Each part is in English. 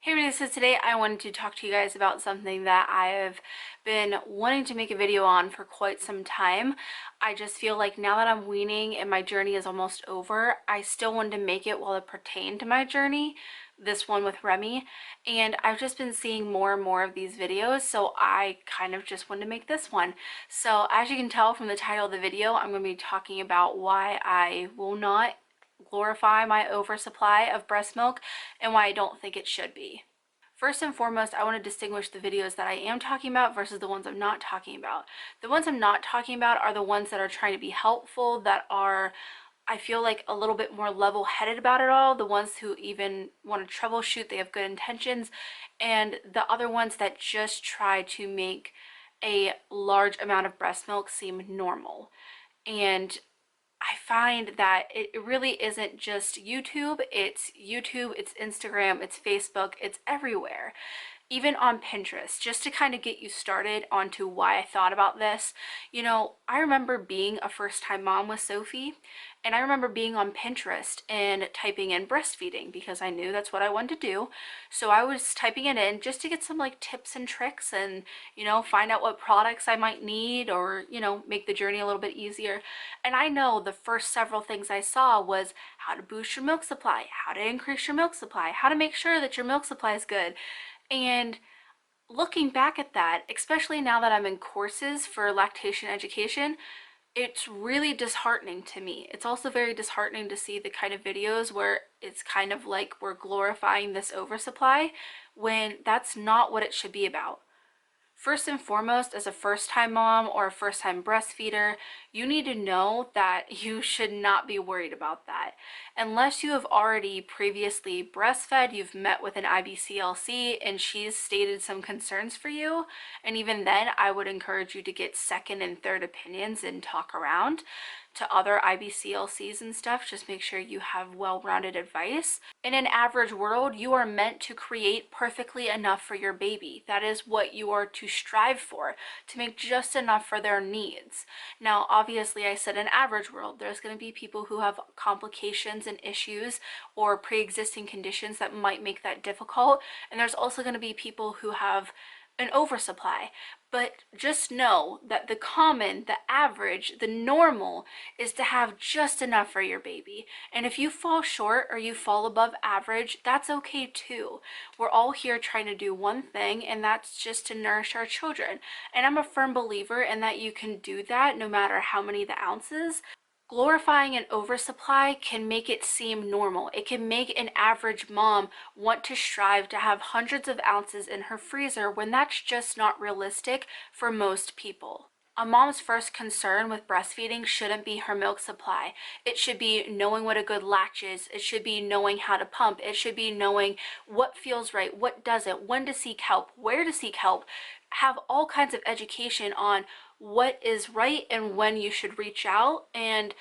Hey everybody, so today I wanted to talk to you guys about something that I have been wanting to make a video on for quite some time. I just feel like now that I'm weaning and my journey is almost over, I still wanted to make it while it pertained to my journey, this one with Remy, and I've just been seeing more and more of these videos, so I kind of just wanted to make this one. So as you can tell from the title of the video, I'm going to be talking about why I will not glorify my oversupply of breast milk and why I don't think it should be. First and foremost, I want to distinguish the videos that I am talking about versus the ones I'm not talking about. The ones I'm not talking about are the ones that are trying to be helpful, that are, I feel like, a little bit more level-headed about it all, the ones who even want to troubleshoot, they have good intentions, and the other ones that just try to make a large amount of breast milk seem normal. And I find that it really isn't just YouTube, it's Instagram, it's Facebook, it's everywhere. Even on Pinterest, just to kind of get you started onto why I thought about this. You know, I remember being a first-time mom with Sophie, and I remember being on Pinterest and typing in breastfeeding because I knew that's what I wanted to do. So I was typing it in just to get some like tips and tricks and, you know, find out what products I might need or, you know, make the journey a little bit easier. And I know the first several things I saw was how to boost your milk supply, how to increase your milk supply, how to make sure that your milk supply is good. And looking back at that, especially now that I'm in courses for lactation education, it's really disheartening to me. It's also very disheartening to see the kind of videos where it's kind of like we're glorifying this oversupply when that's not what it should be about. First and foremost, as a first-time mom or a first-time breastfeeder, you need to know that you should not be worried about that. Unless you have already previously breastfed, you've met with an IBCLC and she's stated some concerns for you, and even then I would encourage you to get second and third opinions and talk around to other IBCLCs and stuff. Just make sure you have well-rounded advice. In an average world, you are meant to create perfectly enough for your baby. That is what you are to strive for, to make just enough for their needs. Now, obviously, I said an average world. There's going to be people who have complications and issues or pre-existing conditions that might make that difficult. And there's also going to be people who have an oversupply. But just know that the common, the average, the normal is to have just enough for your baby. And if you fall short or you fall above average, that's okay too. We're all here trying to do one thing, and that's just to nourish our children. And I'm a firm believer in that you can do that no matter how many the ounces. Glorifying an oversupply can make it seem normal. It can make an average mom want to strive to have hundreds of ounces in her freezer when that's just not realistic for most people. A mom's first concern with breastfeeding shouldn't be her milk supply. It should be knowing what a good latch is. It should be knowing how to pump. It should be knowing what feels right, what doesn't, when to seek help, where to seek help. Have all kinds of education on what is right and when you should reach out, and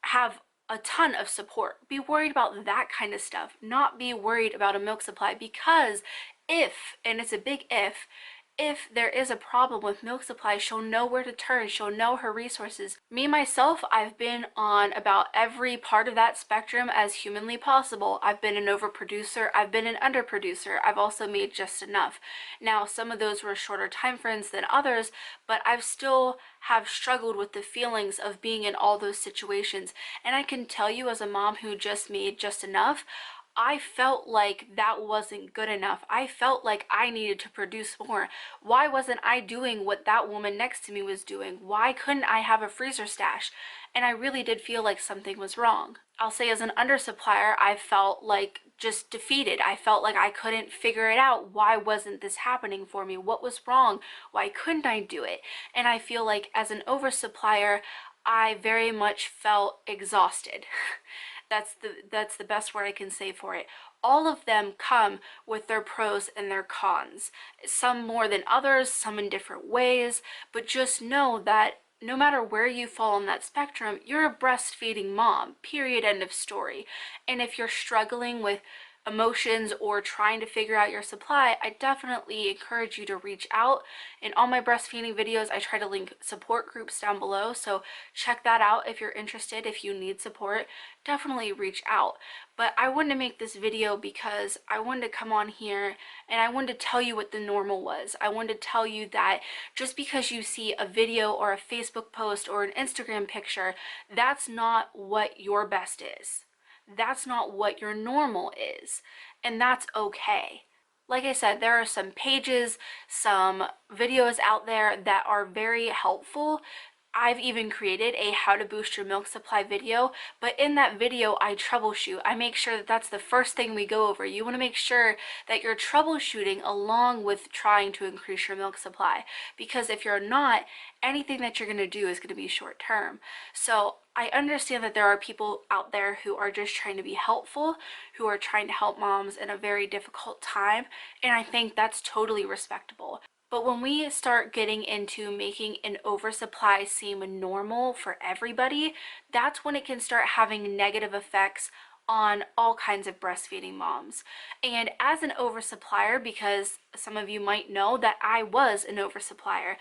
have a ton of support. Be worried about that kind of stuff, not be worried about a milk supply, because if, and it's a big if there is a problem with milk supply, she'll know where to turn, she'll know her resources. Me, myself, I've been on about every part of that spectrum as humanly possible. I've been an overproducer, I've been an underproducer, I've also made just enough. Now, some of those were shorter time frames than others, but I've still have struggled with the feelings of being in all those situations. And I can tell you, as a mom who just made just enough, I felt like that wasn't good enough. I felt like I needed to produce more. Why wasn't I doing what that woman next to me was doing? Why couldn't I have a freezer stash? And I really did feel like something was wrong. I'll say, as an undersupplier, I felt like just defeated. I felt like I couldn't figure it out. Why wasn't this happening for me? What was wrong? Why couldn't I do it? And I feel like as an oversupplier, I very much felt exhausted. That's the best word I can say for it. All of them come with their pros and their cons. Some more than others, some in different ways, but just know that no matter where you fall on that spectrum, you're a breastfeeding mom, period, end of story. And if you're struggling with emotions or trying to figure out your supply, I definitely encourage you to reach out. In all my breastfeeding videos, I try to link support groups down below, so check that out if you're interested. If you need support, definitely reach out. But I wanted to make this video because I wanted to come on here and I wanted to tell you what the normal was. I wanted to tell you that just because you see a video or a Facebook post or an Instagram picture, that's not what your best is. That's not what your normal is, and that's okay. Like I said, there are some pages, some videos out there that are very helpful. I've even created a how to boost your milk supply video, but in that video I troubleshoot. I make sure that that's the first thing we go over. You want to make sure that you're troubleshooting along with trying to increase your milk supply, because if you're not, anything that you're going to do is going to be short term. So I understand that there are people out there who are just trying to be helpful, who are trying to help moms in a very difficult time, and I think that's totally respectable. But when we start getting into making an oversupply seem normal for everybody, that's when it can start having negative effects on all kinds of breastfeeding moms. And as an oversupplier, because some of you might know that I was an oversupplier,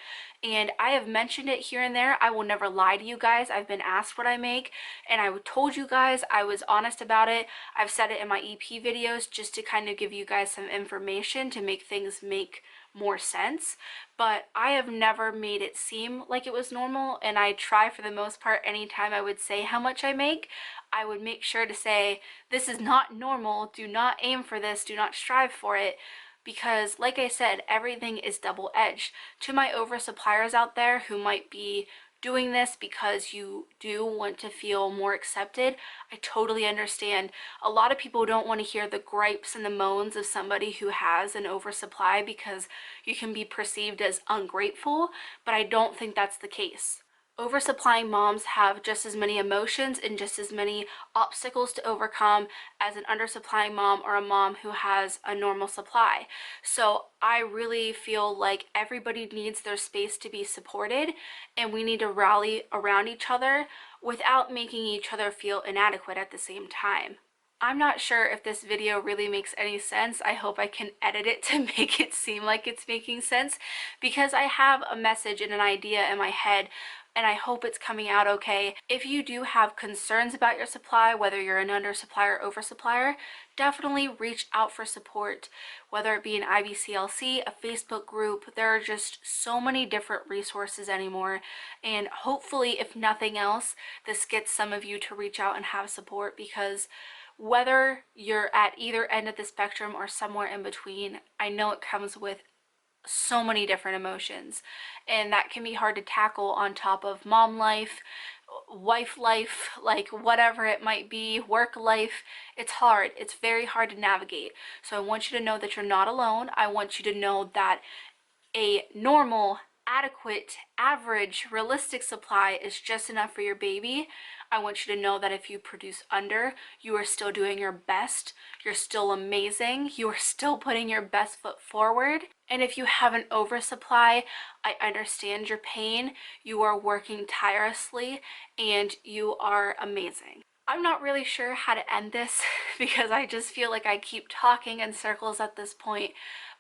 and I have mentioned it here and there, I will never lie to you guys. I've been asked what I make, and I told you guys, I was honest about it. I've said it in my EP videos just to kind of give you guys some information to make things make more sense, but I have never made it seem like it was normal. And I try, for the most part, anytime I would say how much I make, I would make sure to say, this is not normal, do not aim for this, do not strive for it, because like I said, everything is double-edged. To my oversuppliers out there who might be doing this because you do want to feel more accepted, I totally understand. A lot of people don't want to hear the gripes and the moans of somebody who has an oversupply because you can be perceived as ungrateful, but I don't think that's the case. Oversupplying moms have just as many emotions and just as many obstacles to overcome as an undersupplying mom or a mom who has a normal supply. So I really feel like everybody needs their space to be supported, and we need to rally around each other without making each other feel inadequate at the same time. I'm not sure if this video really makes any sense. I hope I can edit it to make it seem like it's making sense, because I have a message and an idea in my head, and I hope it's coming out okay. If you do have concerns about your supply, whether you're an undersupplier or oversupplier, definitely reach out for support, whether it be an IBCLC, a Facebook group. There are just so many different resources anymore, and hopefully, if nothing else, this gets some of you to reach out and have support, because whether you're at either end of the spectrum or somewhere in between, I know it comes with so many different emotions, and that can be hard to tackle on top of mom life, wife life, like whatever it might be, work life. It's hard. It's very hard to navigate. So I want you to know that you're not alone. I want you to know that a normal, adequate, average, realistic supply is just enough for your baby. I want you to know that if you produce under, you are still doing your best. You're still amazing. You are still putting your best foot forward. And if you have an oversupply, I understand your pain. You are working tirelessly and you are amazing. I'm not really sure how to end this because I just feel like I keep talking in circles at this point,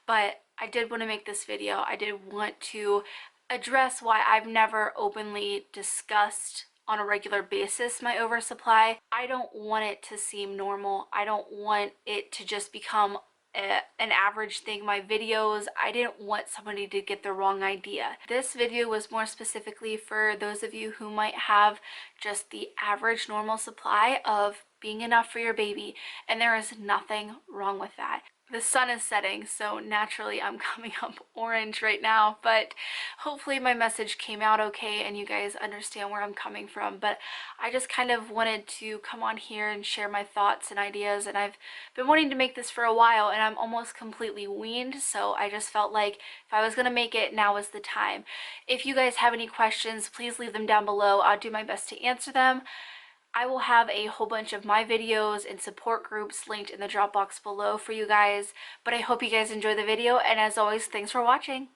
but I did want to make this video. I did want to address why I've never openly discussed on a regular basis my oversupply. I don't want it to seem normal. I don't want it to just become an average thing. My videos, I didn't want somebody to get the wrong idea. This video was more specifically for those of you who might have just the average normal supply of being enough for your baby, and there is nothing wrong with that. The sun is setting, so naturally I'm coming up orange right now, but hopefully my message came out okay and you guys understand where I'm coming from. But I just kind of wanted to come on here and share my thoughts and ideas, and I've been wanting to make this for a while, and I'm almost completely weaned, so I just felt like if I was going to make it, now is the time. If you guys have any questions, please leave them down below. I'll do my best to answer them. I will have a whole bunch of my videos and support groups linked in the drop box below for you guys, but I hope you guys enjoy the video, and as always, thanks for watching.